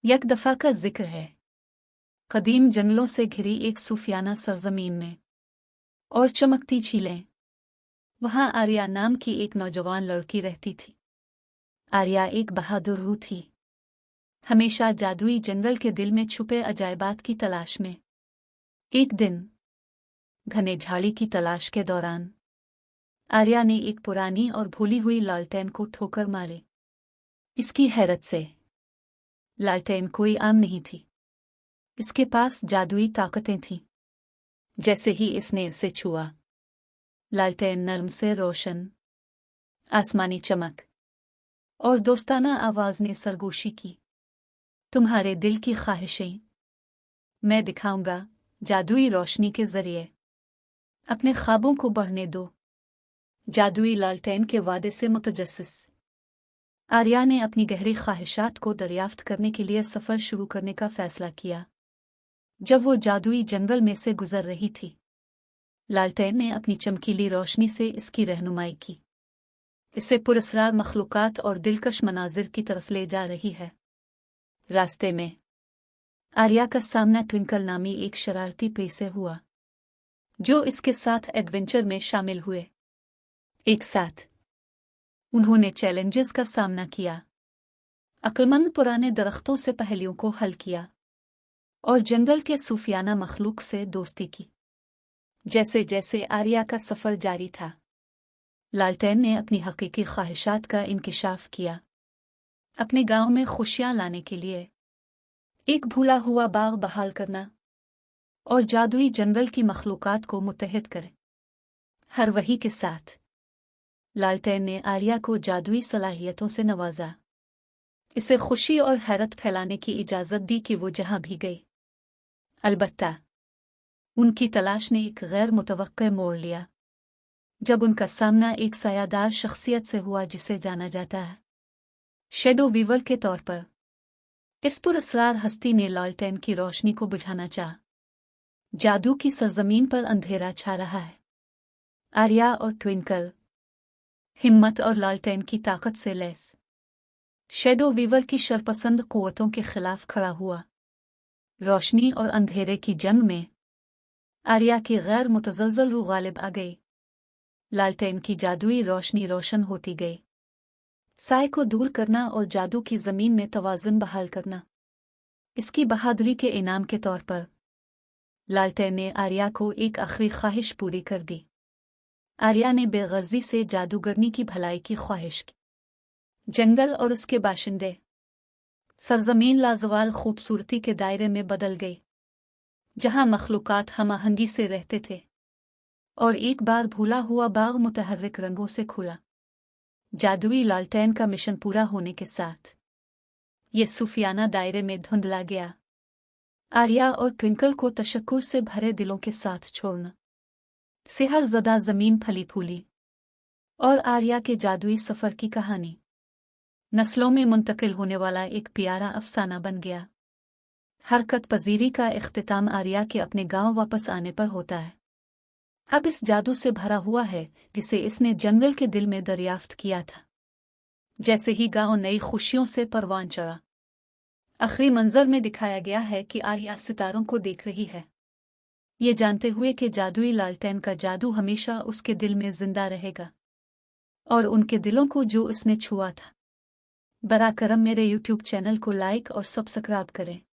یک दफ़ा का जिक्र है। कदीम जंगलों से घिरी एक सूफियाना सरजमीन में और चमकती झीलें। वहाँ आर्या नाम की एक नौजवान लड़की रहती थी। आर्या एक बहादुर रूह थी, हमेशा जादुई जंगल के दिल में छुपे अजायबात की तलाश में। एक दिन घने झाड़ी की तलाश के दौरान आर्या ने एक पुरानी और भूली हुई लालटेन को ठोकर मारी। इसकी हैरत से लालटेन कोई आम नहीं थी, इसके पास जादुई ताकतें थीं। जैसे ही इसने इसे छुआ, लालटेन नर्म से रोशन, आसमानी चमक और दोस्ताना आवाज ने सरगोशी की। तुम्हारे दिल की ख्वाहिशें मैं दिखाऊंगा जादुई रोशनी के जरिए। अपने ख्वाबों को बढ़ने दो। जादुई लालटेन के वादे से मुतजस्सिस आर्या ने अपनी गहरी ख्वाहिशात को दरियाफ्त करने के लिए सफ़र शुरू करने का फैसला किया। जब वो जादुई जंगल में से गुजर रही थी, लालटेन ने अपनी चमकीली रोशनी से इसकी रहनुमाई की। इसे पुरस्रार मखलूकात और दिलकश मनाजिर की तरफ ले जा रही है। रास्ते में आर्या का सामना ट्विंकल नामी एक शरारती पे से हुआ, जो इसके साथ एडवेंचर में शामिल हुए। एक साथ उन्होंने चैलेंजेस का सामना किया, अक्लमंद पुराने दरख्तों से पहेलियों को हल किया और जंगल के सूफियाना मखलूक से दोस्ती की। जैसे जैसे आर्या का सफ़र जारी था, लालटेन ने अपनी हकीकी ख्वाहिशात का इंकिशाफ किया। अपने गांव में खुशियां लाने के लिए एक भूला हुआ बाग बहाल करना और जादुई जंगल की मखलूकात को मुत्तहिद करें। हर वही के साथ लालटेन ने आर्या को जादुई सलाहियतों से नवाजा, इसे खुशी और हैरत फैलाने की इजाज़त दी कि वो जहां भी गई। अलबत्ता उनकी तलाश ने एक गैर मुतवक्के मोड़ लिया जब उनका सामना एक सायादार शख्सियत से हुआ जिसे जाना जाता है शैडो वीवर के तौर पर। इस पुरस्रार हस्ती ने लालटेन की रोशनी को बुझाना चाहा। जादू की सरजमीन पर अंधेरा छा रहा है। आर्या और ट्विंकल हिम्मत और लालटेन की ताकत से लैस शैडो वीवर की शरपसंद कुव्वतों के खिलाफ खड़ा हुआ। रोशनी और अंधेरे की जंग में आर्या की गैर मुतज़लज़ल रूह गालिब आ गई। लालटेन की जादुई रोशनी रोशन होती गई, साए को दूर करना और जादू की ज़मीन में तवाज़ुन बहाल करना। इसकी बहादुरी के इनाम के तौर पर लालटेन ने आर्या को एक आखिरी ख्वाहिश पूरी कर दी। आर्या ने बेगर्जी से जादूगरनी की भलाई की ख्वाहिश की। जंगल और उसके बाशिंदे, सरजमीन लाजवाल खूबसूरती के दायरे में बदल गई, जहां मखलूकात हमआहंगी से रहते थे और एक बार भूला हुआ बाग मुतहर्रिक रंगों से खुला। जादुई लालटेन का मिशन पूरा होने के साथ ये सूफियाना दायरे में धुंधला गया। आर्या और ट्विंकल को तशक्कुर से भरे दिलों के साथ छोड़ना। सेहर ज़दा ज़मीन फली फूली और आर्या के जादुई सफ़र की कहानी नस्लों में मुंतकिल होने वाला एक प्यारा अफसाना बन गया। हरकत पजीरी का इख्तिताम आर्या के अपने गांव वापस आने पर होता है। अब इस जादू से भरा हुआ है जिसे इसने जंगल के दिल में दरियाफ्त किया था। जैसे ही गांव नई खुशियों से परवान चढ़ा, आखिरी मंजर में दिखाया गया है कि आर्या सितारों को देख रही है, ये जानते हुए कि जादुई लालटेन का जादू हमेशा उसके दिल में जिंदा रहेगा और उनके दिलों को जो उसने छुआ था। बरा करम मेरे YouTube चैनल को लाइक और सब्सक्राइब करें।